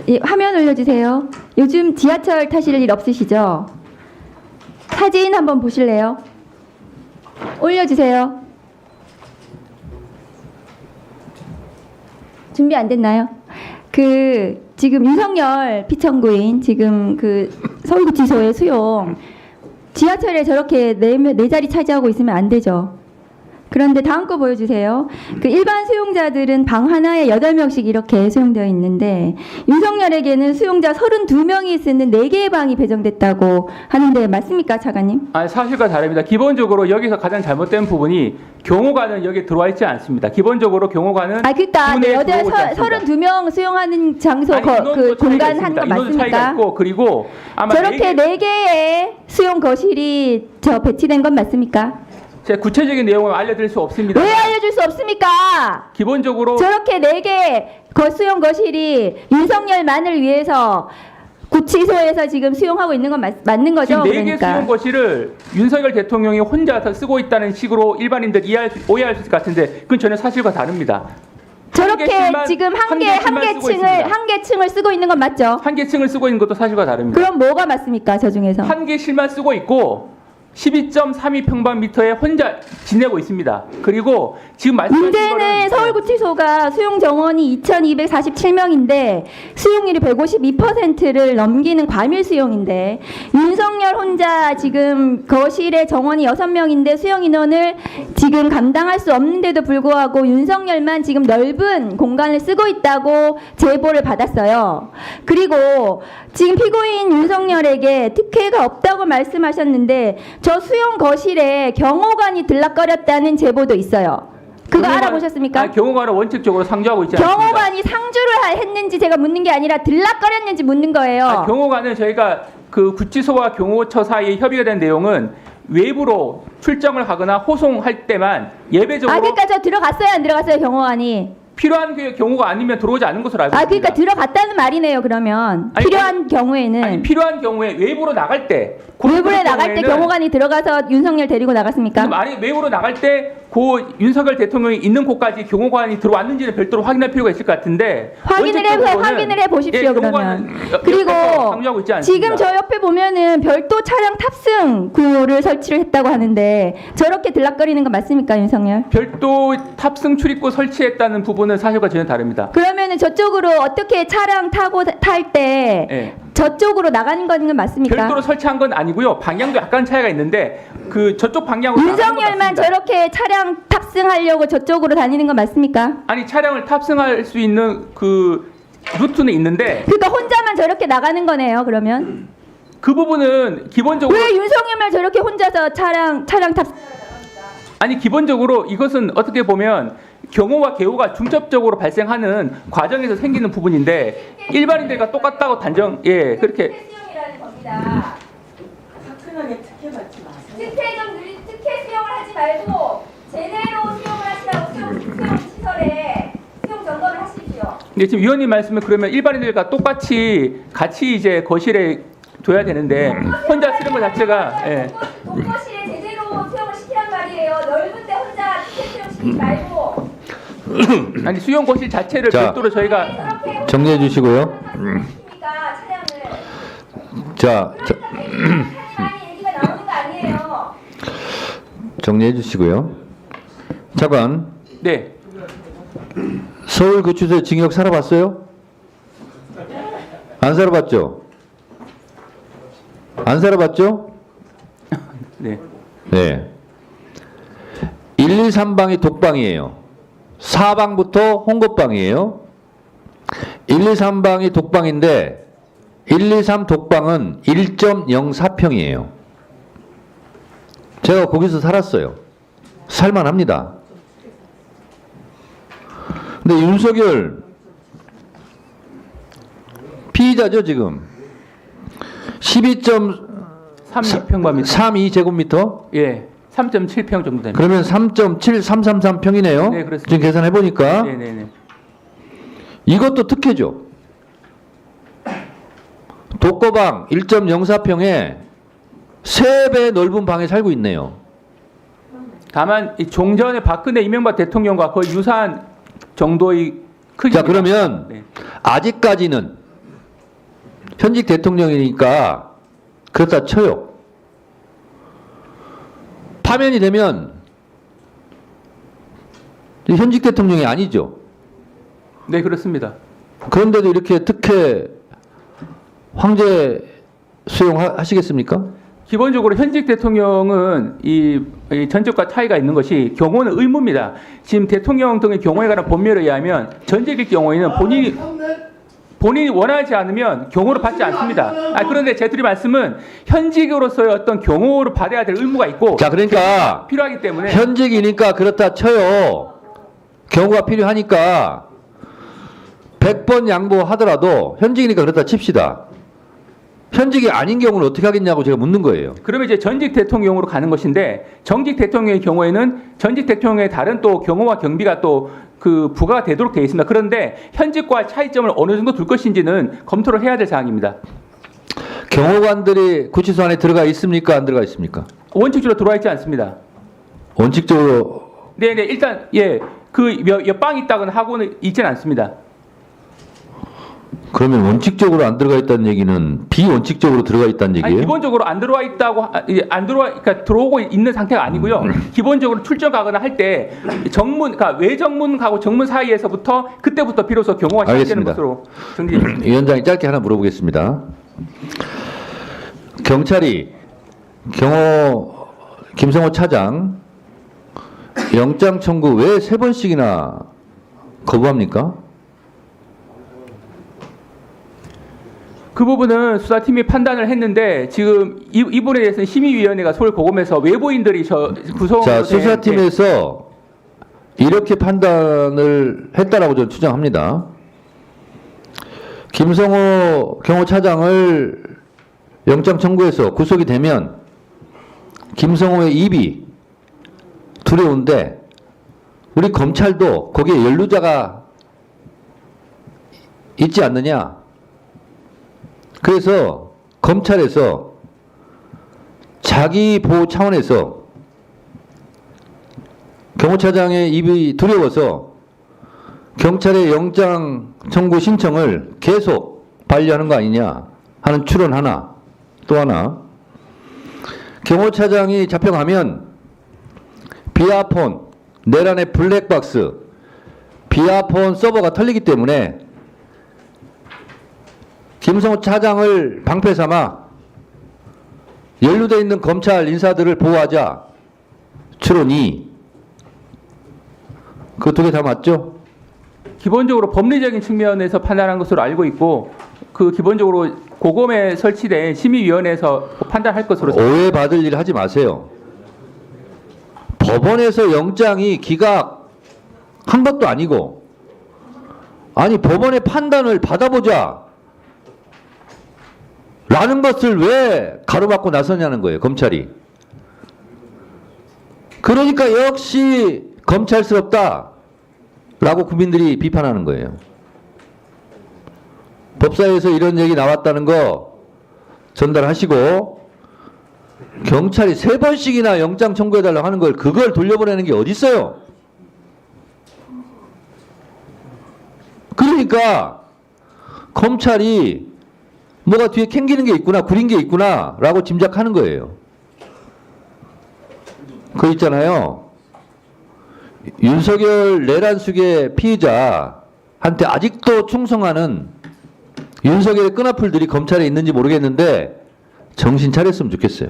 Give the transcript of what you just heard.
예, 화면 올려주세요. 요즘 지하철 타실 일 없으시죠? 사진 한번 보실래요? 올려주세요. 준비 안 됐나요? 지금 윤석열 피청구인 지금 서울구치소의 수용 지하철에 저렇게 네 자리 차지하고 있으면 안 되죠. 그런데 다음 거 보여주세요. 일반 수용자들은 방 하나에 8명씩 이렇게 수용되어 있는데 윤석열에게는 수용자 32명이 쓰는 4개의 방이 배정됐다고 하는데 맞습니까, 차관님? 아니, 사실과 다릅니다. 기본적으로 여기서 가장 잘못된 부분이 경호관은 여기 들어와 있지 않습니다. 기본적으로 경호관은 그러니까 군에 들어오지 않습니다. 32명 수용하는 장소 공간 한 거 인원도 차이가 맞습니까? 있고, 그리고 아마 저렇게 4개의 수용 거실이 배치된 건 맞습니까? 제가 구체적인 내용을 알려드릴 수 없습니다. 왜 알려줄 수 없습니까? 기본적으로 저렇게 4개 수용 거실이 윤석열만을 위해서 구치소에서 지금 수용하고 있는 건 맞는 거죠? 지금 4개 그러니까. 수용 거실을 윤석열 대통령이 혼자서 쓰고 있다는 식으로 일반인들 오해할 수 있을 것 같은데 그건 전혀 사실과 다릅니다. 저렇게 지금 한 한 개 층을 쓰고 있는 건 맞죠? 한 개 층을 쓰고 있는 것도 사실과 다릅니다. 그럼 뭐가 맞습니까? 저 중에서? 한 개실만 쓰고 있고 12.32평방미터에 혼자 지내고 있습니다. 그리고 지금 말씀하신 문제는 서울구치소가 수용 정원이 2,247명인데 수용률이 152%를 넘기는 과밀 수용인데 윤석열 혼자 지금 거실에 정원이 6명인데 수용 인원을 지금 감당할 수 없는데도 불구하고 윤석열만 지금 넓은 공간을 쓰고 있다고 제보를 받았어요. 그리고 지금 피고인 윤석열에게 특혜가 없다고 말씀하셨는데 저 수용 거실에 경호관이 들락거렸다는 제보도 있어요. 그거 알아보셨습니까? 경호관은 원칙적으로 상주하고 있지 않습니다. 경호관이 상주를 했는지 제가 묻는 게 아니라 들락거렸는지 묻는 거예요. 경호관은 저희가 구치소와 경호처 사이에 협의가 된 내용은 외부로 출정을 하거나 호송할 때만 예배적으로 그러니까 저 들어갔어요, 안 들어갔어요, 경호관이? 필요한 경우가 아니면 들어오지 않는 것으로 알고 있습니다. 그러니까 들어갔다는 말이네요, 그러면. 필요한 경우에는. 필요한 경우에 외부로 나갈 때 외부에 나갈 때 경호관이 들어가서 윤석열 데리고 나갔습니까? 아니, 외부로 나갈 때 윤석열 대통령이 있는 곳까지 경호관이 들어왔는지는 별도로 확인할 필요가 있을 것 같은데 확인을 해 보십시오. 그러면. 그리고 지금 저 옆에 보면은 별도 차량 탑승 구를 설치를 했다고 하는데 저렇게 들락거리는 건 맞습니까, 윤석열? 별도 탑승 출입구 설치했다는 부분은 사실과 전혀 다릅니다. 그러면은 저쪽으로 어떻게 차량 타고 탈 때 저쪽으로 나가는 건 맞습니까? 별도로 설치한 건 아니고요. 방향도 약간 차이가 있는데 저쪽 방향으로 윤석열만 저렇게 차량 탑승하려고 저쪽으로 다니는 건 맞습니까? 아니, 차량을 탑승할 수 있는 루트는 있는데 그러니까 혼자만 저렇게 나가는 거네요. 그러면 그 부분은 기본적으로 왜 윤석열만 저렇게 혼자서 차량 탑승? 아니, 기본적으로 이것은 어떻게 보면 경호와 개호가 중첩적으로 발생하는 과정에서 생기는 부분인데 일반인들과 똑같다고 그렇게 수용이라는 겁니다. 화끈하게 특혜 받지 마세요. 특혜 수용을 하지 말고 제대로 수용을 하시라고 수용 시설에 수용 점검을 하십시오. 근데 지금 위원님 말씀은 그러면 일반인들과 똑같이 같이 이제 거실에 둬야 되는데 혼자 쓰는 것 자체가 독거실에 제대로 수용을 시키란 말이에요. 넓은데 혼자 특혜 수용 시키지 말고. 아니, 수용 거실 자체를 별도로 저희가 정리해 주시고요. 자, 얘기가 나오는 거 아니에요. 정리해 주시고요. 차관, 네. 서울구치소에 징역 살아봤어요? 안 살아봤죠? 안 살아봤죠? 네. 네. 1, 2, 3방이 독방이에요. 4방부터 홍것방이에요. 1, 2, 3방이 독방인데 1, 2, 3 독방은 1.04평이에요. 제가 거기서 살았어요. 살만합니다. 근데 윤석열 피의자죠, 지금. 12.32제곱미터? 예. 3.7평 정도 됩니다. 그러면 3.7333평이네요. 네, 그렇습니다. 지금 계산해 보니까 네네네. 이것도 특혜죠. 독거방 1.04평에 3배 넓은 방에 살고 있네요. 다만 이 종전에 박근혜 이명박 대통령과 거의 유사한 정도의 크기. 자, 그러면 네. 아직까지는 현직 대통령이니까 그렇다 쳐요. 파면이 되면 현직 대통령이 아니죠. 네, 그렇습니다. 그런데도 이렇게 특혜 황제 수용하시겠습니까? 기본적으로 현직 대통령은 이 전직과 차이가 있는 것이 경호는 의무입니다. 지금 대통령 등의 경호에 관한 법률에 의하면 전직일 경우에는 본인이 원하지 않으면 경호를 받지 않습니다. 그런데 제 드릴 말씀은 현직으로서의 어떤 경호를 받아야 될 의무가 있고 자, 그러니까 필요하기 때문에 현직이니까 그렇다 쳐요. 경우가 필요하니까 100번 양보하더라도 현직이니까 그렇다 칩시다. 현직이 아닌 경우는 어떻게 하겠냐고 제가 묻는 거예요. 그러면 이제 전직 대통령으로 가는 것인데 정직 대통령의 경우에는 전직 대통령의 다른 또 경호와 경비가 또 그 부과가 되도록 되어 있습니다. 그런데 현직과 차이점을 어느 정도 둘 것인지는 검토를 해야 될 사항입니다. 경호관들이 구치소 안에 들어가 있습니까? 안 들어가 있습니까? 원칙적으로 들어와 있지 않습니다. 원칙적으로 네네 일단 그 옆방이 있다거나 하고는 있지는 않습니다. 그러면 원칙적으로 안 들어가 있다는 얘기는 비원칙적으로 들어가 있다는 얘기예요? 기본적으로 안 들어와 있다고 그러니까 들어오고 있는 상태가 아니고요. 기본적으로 출정 가거나 할 때 정문, 그러니까 외정문하고 정문 사이에서부터 그때부터 비로소 경호가 시작되는 알겠습니다. 것으로 정리됩니다. 위원장이 짧게 하나 물어보겠습니다. 경찰이 경호 김성호 차장 영장 청구 왜 3번씩이나 거부합니까? 그 부분은 수사팀이 판단을 했는데 지금 이 부분에 대해서는 심의위원회가 서울 고검에서 외부인들이 구성으로 자, 된- 수사팀에서 이렇게 판단을 했다라고 저는 추정합니다. 김성호 경호차장을 영장 청구해서 구속이 되면 김성호의 입이 두려운데 우리 검찰도 거기에 연루자가 있지 않느냐. 그래서 검찰에서 자기 보호 차원에서 경호차장의 입이 두려워서 경찰의 영장 청구 신청을 계속 반려하는 거 아니냐 하는 추론 하나. 또 하나, 경호차장이 잡혀가면 비아폰, 내란의 블랙박스, 비아폰 서버가 털리기 때문에 김성호 차장을 방패 삼아 연루되어 있는 검찰 인사들을 보호하자. 추론 2. 그 두 개 다 맞죠? 기본적으로 법리적인 측면에서 판단한 것으로 알고 있고 그 기본적으로 고검에 설치된 심의위원회에서 판단할 것으로 오해받을 일 하지 마세요. 법원에서 영장이 기각한 것도 아니고 아니 법원의 판단을 받아보자 라는 것을 왜 가로막고 나서냐는 거예요. 검찰이. 그러니까 역시 검찰스럽다 라고 국민들이 비판하는 거예요. 법사위에서 이런 얘기 나왔다는 거 전달하시고 경찰이 3번씩이나 영장 청구해달라고 하는 걸 그걸 돌려보내는 게 어디 있어요? 그러니까 검찰이 뭐가 뒤에 캥기는 게 있구나, 구린 게 있구나 라고 짐작하는 거예요. 그거 있잖아요. 윤석열 내란 수계 피의자한테 아직도 충성하는 윤석열의 끈앞풀들이 검찰에 있는지 모르겠는데 정신 차렸으면 좋겠어요.